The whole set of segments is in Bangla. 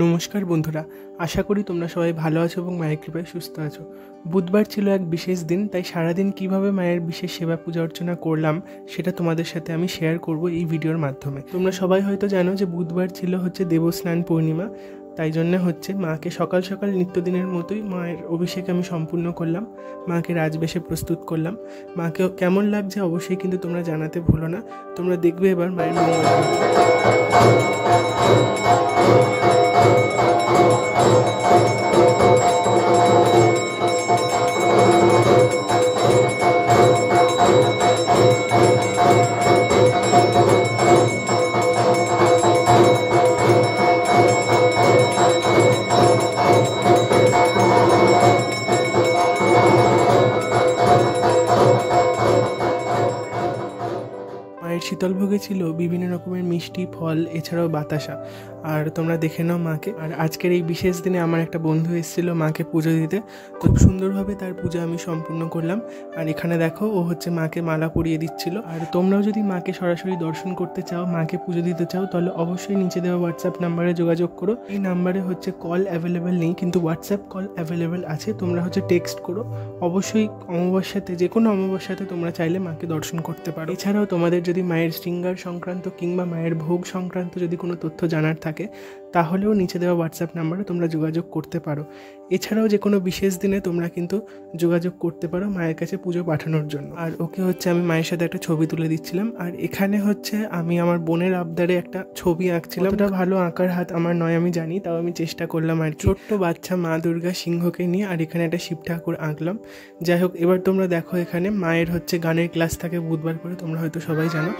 নমস্কার বন্ধুরা, আশা করি তোমরা সবাই ভালো আছো এবং মায়ের কৃপায় সুস্থ আছো। বুধবার ছিল এক বিশেষ দিন, তাই সারাদিন কিভাবে মায়ের বিশেষ সেবা পূজা অর্চনা করলাম সেটা তোমাদের সাথে আমি শেয়ার করব এই ভিডিওর মাধ্যমে। তোমরা সবাই হয়তো জানো যে বুধবার ছিল দেবস্নান পূর্ণিমা, তাই জন্য মাকে সকাল সকাল নিত্যদিনের মতোই মায়ের অভিষেক আমি সম্পূর্ণ করলাম, মাকে রাজবেশে প্রস্তুত করলাম। মাকে কেমন লাগছে অবশ্যই কিন্তু তোমরা জানাতে ভুলো না। তোমরা দেখবে এবার মায়ের মঙ্গল। মায়ের শীতলভোগে ছিল বিভিন্ন রকমের মিষ্টি, ফল, এছাড়াও বাতাসা। আর তোমরা দেখে নাও মাকে। আর আজকের এই বিশেষ দিনে আমার একটা বন্ধু এসেছিল মাকে পুজো দিতে, খুব সুন্দরভাবে তার পূজা আমি সম্পূর্ণ করলাম। আর এখানে দেখো ও মাকে মালা পরিয়ে দিচ্ছিল। আর তোমরাও যদি মাকে সরাসরি দর্শন করতে চাও, মাকে পুজো দিতে চাও, তাহলে অবশ্যই নিচে দেওয়া হোয়াটসঅ্যাপ নাম্বারে যোগাযোগ করো। এই নাম্বারে কল অ্যাভেলেবেল নেই, কিন্তু হোয়াটসঅ্যাপ কল অ্যাভেলেবেল আছে। তোমরা টেক্সট করো। অবশ্যই অমাবস্যাতে, যে কোনো অমাবস্যাতে তোমরা চাইলে মাকে দর্শন করতে পারো। এছাড়াও তোমাদের যদি মায়ের শৃঙ্গার সংক্রান্ত কিংবা মায়ের ভোগ সংক্রান্ত যদি কোনো তথ্য জানার থাকে, তাহলেও নিচে দেওয়া হোয়াটসঅ্যাপ নাম্বারে তোমরা যোগাযোগ করতে পারো। এছাড়াও যে কোনো বিশেষ দিনে তোমরা কিন্তু যোগাযোগ করতে পারো মায়ের কাছে পুজো পাঠানোর জন্য। আর ওকে আমি মায়ের সাথে একটা ছবি তুলে দিচ্ছিলাম। আর এখানে আমি আমার বোনের আবদারে একটা ছবি আঁকছিলাম। ওটা ভালো আঁকার হাত আমার নয় আমি জানি, তাও আমি চেষ্টা করলাম। আর ছোট্ট বাচ্চা মা দুর্গা সিংহকে নিয়ে, আর এখানে একটা শিব ঠাকুর আঁকলাম। যাই হোক, এবার তোমরা দেখো এখানে মায়ের গানের ক্লাস থাকে বুধবার করে, তোমরা হয়তো সবাই জানো।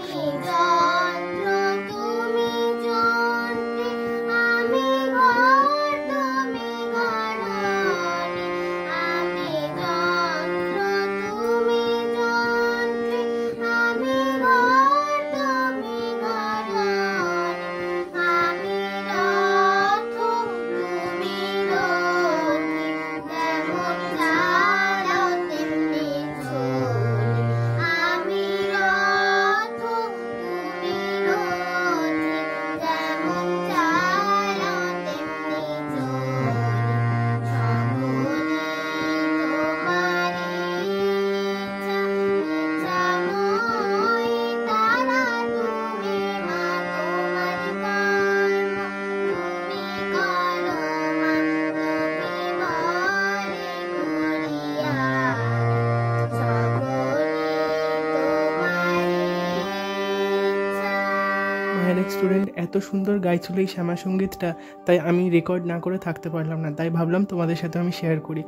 মায়ের এক স্টুডেন্ট এত সুন্দর গাইছিল এই শ্যামা সঙ্গীতটা, তাই আমি রেকর্ড না করে থাকতে পারলাম না, তাই ভাবলাম তোমাদের সাথে আমি শেয়ার করি।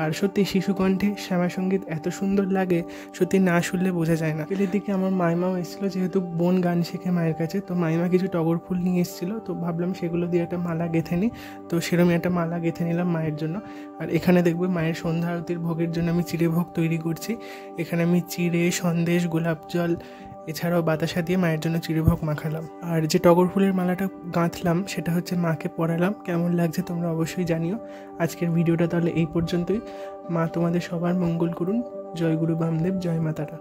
আর সত্যি শিশুকণ্ঠে শ্যামা সঙ্গীত এত সুন্দর লাগে, সত্যি না শুনলে বোঝা যায় না। এর দিকে আমার মাইমাও এসেছিলো, যেহেতু বোন গান শেখে মায়ের কাছে, তো মাইমা কিছু টগর ফুল নিয়ে এসেছিলো, তো ভাবলাম সেগুলো দিয়ে একটা মালা গেঁথে নিই। তো সেরকমই একটা মালা গেঁথে নিলাম মায়ের জন্য। আর এখানে দেখবে মায়ের সন্ধ্যা আরতির ভোগের জন্য আমি চিড়ে ভোগ তৈরি করছি। এখানে আমি চিড়ে, সন্দেশ, গোলাপ জল, এছাড়াও বাতাসা দিয়ে মায়ের জন্য চিড়েভোগ মাখালাম। আর যে টগর ফুলের মালাটা গাঁথলাম সেটা মাকে পরালাম। কেমন লাগছে তোমরা অবশ্যই জানিও। আজকের ভিডিওটা তাহলে এই পর্যন্তই। মা তোমাদের সবার মঙ্গল করুন। জয় গুরু বামদেব, জয় মা তারা।